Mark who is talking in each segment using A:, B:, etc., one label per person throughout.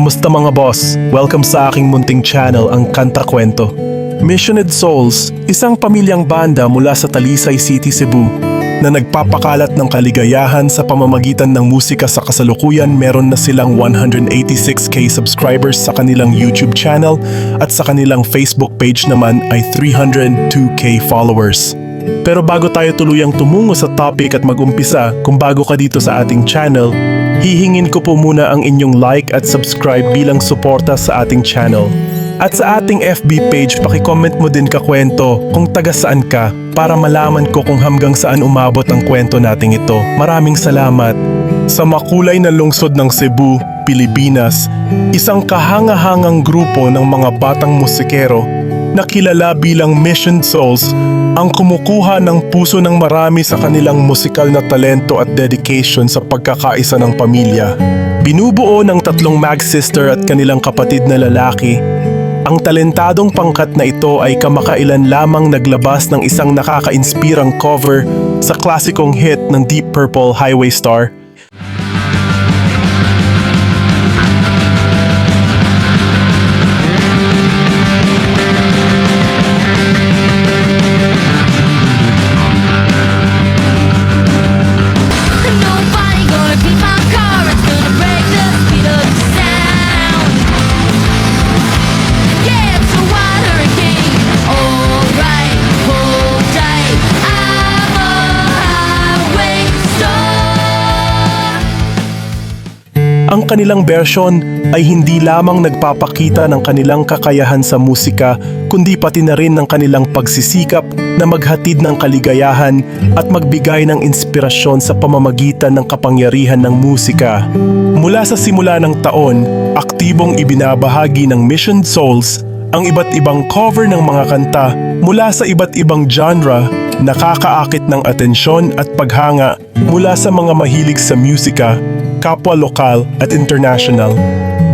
A: Kamusta mga boss? Welcome sa aking munting channel, ang Kanta Kwento. Missioned Souls, isang pamilyang banda mula sa Talisay City, Cebu, na nagpapakalat ng kaligayahan sa pamamagitan ng musika. Sa kasalukuyan, meron na silang 186k subscribers sa kanilang YouTube channel at sa kanilang Facebook page naman ay 302k followers. Pero bago tayo tuluyang tumungo sa topic at mag-umpisa, kung bago ka dito sa ating channel, hihingin ko po muna ang inyong like at subscribe bilang suporta sa ating channel. At sa ating FB page, paki-comment mo din kakwento kung taga saan ka para malaman ko kung hanggang saan umabot ang kwento nating ito. Maraming salamat. Sa makulay na lungsod ng Cebu, Pilipinas, isang kahangahangang grupo ng mga batang musikero na kilala bilang Missioned Souls ang kumukuha ng puso ng marami sa kanilang musikal na talento at dedication sa pagkakaisa ng pamilya. Binubuo ng tatlong mag-sister at kanilang kapatid na lalaki. Ang talentadong pangkat na ito ay kamakailan lamang naglabas ng isang nakaka-inspirang cover sa klasikong hit ng Deep Purple, Highway Star. Ang kanilang version ay hindi lamang nagpapakita ng kanilang kakayahan sa musika, kundi pati na rin ng kanilang pagsisikap na maghatid ng kaligayahan at magbigay ng inspirasyon sa pamamagitan ng kapangyarihan ng musika. Mula sa simula ng taon, aktibong ibinabahagi ng Missioned Souls ang iba't ibang cover ng mga kanta mula sa iba't ibang genre, nakakaakit ng atensyon at paghanga mula sa mga mahilig sa musika, kapwa lokal at international.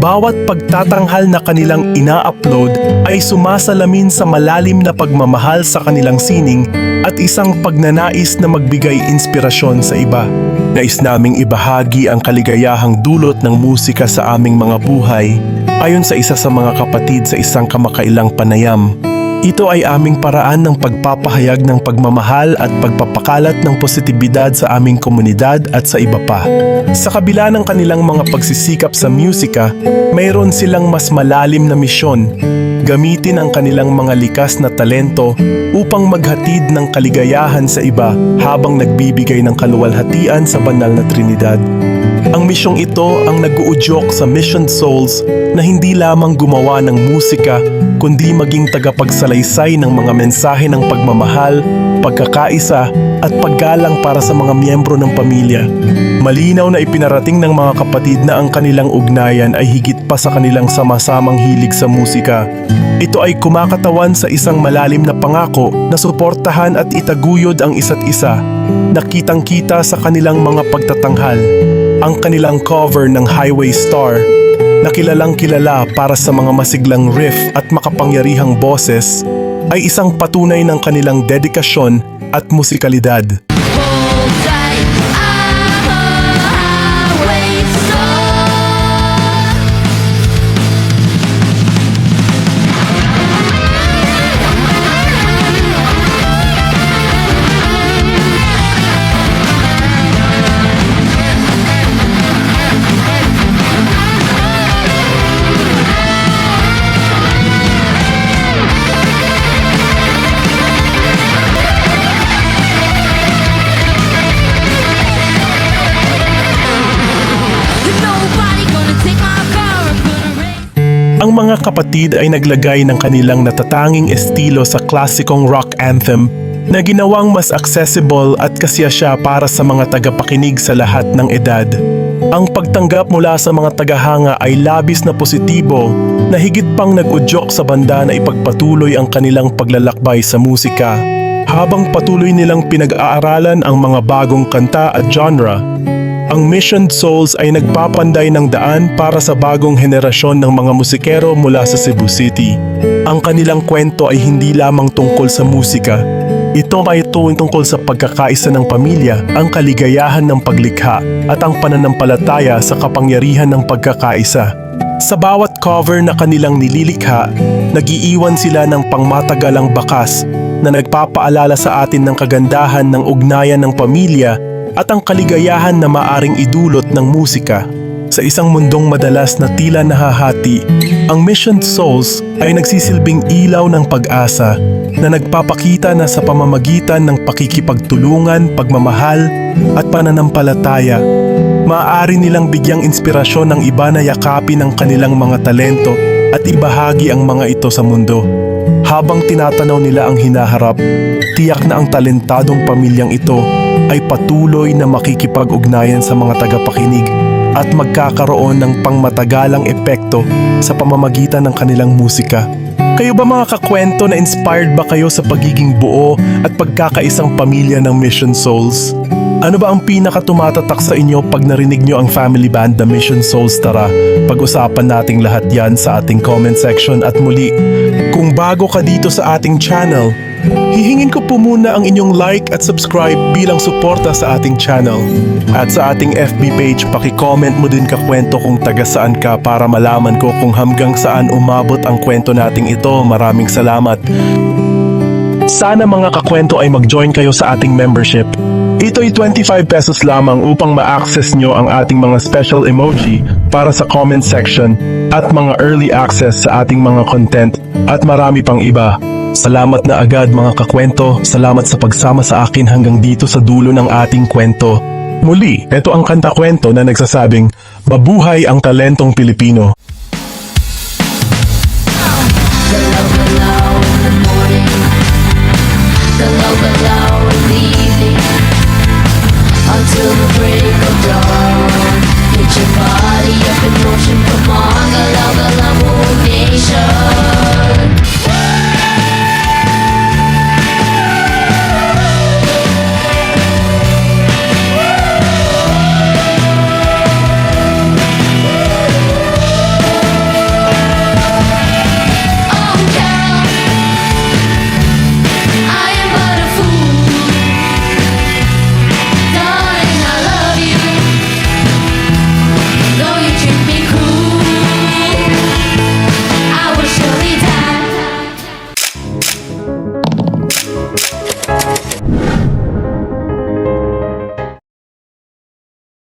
A: Bawat pagtatanghal na kanilang ina-upload ay sumasalamin sa malalim na pagmamahal sa kanilang sining at isang pagnanais na magbigay inspirasyon sa iba. Nais naming ibahagi ang kaligayahang dulot ng musika sa aming mga buhay ayon sa isa sa mga kapatid sa isang kamakailang panayam. Ito ay aming paraan ng pagpapahayag ng pagmamahal at pagpapakalat ng positibidad sa aming komunidad at sa iba pa. Sa kabila ng kanilang mga pagsisikap sa musika, mayroon silang mas malalim na misyon. Gamitin ang kanilang mga likas na talento upang maghatid ng kaligayahan sa iba habang nagbibigay ng kaluwalhatian sa banal na Trinidad. Ang misyong ito ang nag-uudyok sa Missioned Souls na hindi lamang gumawa ng musika, kundi maging tagapagsalaysay ng mga mensahe ng pagmamahal, pagkakaisa at paggalang para sa mga miyembro ng pamilya. Malinaw na ipinarating ng mga kapatid na ang kanilang ugnayan ay higit pa sa kanilang sama-samang hilig sa musika. Ito ay kumakatawan sa isang malalim na pangako na suportahan at itaguyod ang isa't isa. Nakitang-kita sa kanilang mga pagtatanghal. Ang kanilang cover ng Highway Star na kilalang kilala para sa mga masiglang riff at makapangyarihang boses ay isang patunay ng kanilang dedikasyon at musikalidad. Ang mga kapatid ay naglagay ng kanilang natatanging estilo sa klasikong rock anthem na ginawang mas accessible at kasiyasya para sa mga tagapakinig sa lahat ng edad. Ang pagtanggap mula sa mga tagahanga ay labis na positibo na higit pang nag-udyok sa banda na ipagpatuloy ang kanilang paglalakbay sa musika. Habang patuloy nilang pinag-aaralan ang mga bagong kanta at genre, ang Missioned Souls ay nagpapanday ng daan para sa bagong henerasyon ng mga musikero mula sa Cebu City. Ang kanilang kwento ay hindi lamang tungkol sa musika. Ito ay tungkol sa pagkakaisa ng pamilya, ang kaligayahan ng paglikha, at ang pananampalataya sa kapangyarihan ng pagkakaisa. Sa bawat cover na kanilang nililikha, nag-iiwan sila ng pangmatagalang bakas na nagpapaalala sa atin ng kagandahan ng ugnayan ng pamilya at ang kaligayahan na maaring idulot ng musika. Sa isang mundong madalas na tila nahahati, ang Mission Souls ay nagsisilbing ilaw ng pag-asa na nagpapakita na sa pamamagitan ng pakikipagtulungan, pagmamahal at pananampalataya, maaari nilang bigyang inspirasyon ng iba na yakapin ang kanilang mga talento at ibahagi ang mga ito sa mundo. Habang tinatanaw nila ang hinaharap, tiyak na ang talentadong pamilyang ito ay patuloy na makikipag-ugnayan sa mga tagapakinig at magkakaroon ng pangmatagalang epekto sa pamamagitan ng kanilang musika. Kayo ba mga kakwento, na inspired ba kayo sa pagiging buo at pagkakaisang pamilya ng Mission Souls? Ano ba ang pinakatumatatak sa inyo pag narinig nyo ang family band na Mission Souls? Tara, pag-usapan nating lahat yan sa ating comment section. At muli, kung bago ka dito sa ating channel, hihingin ko po muna ang inyong like at subscribe bilang suporta sa ating channel. At sa ating FB page, paki-comment mo din kakwento kung taga saan ka para malaman ko kung hanggang saan umabot ang kwento nating ito. Maraming salamat. Sana mga kakwento ay mag-join kayo sa ating membership. Ito'y 25 pesos lamang upang ma-access nyo ang ating mga special emoji para sa comment section at mga early access sa ating mga content at marami pang iba. Salamat na agad mga kakwento. Salamat sa pagsama sa akin hanggang dito sa dulo ng ating kwento. Muli, ito ang kanta-kwento na nagsasabing, mabuhay ang talentong Pilipino.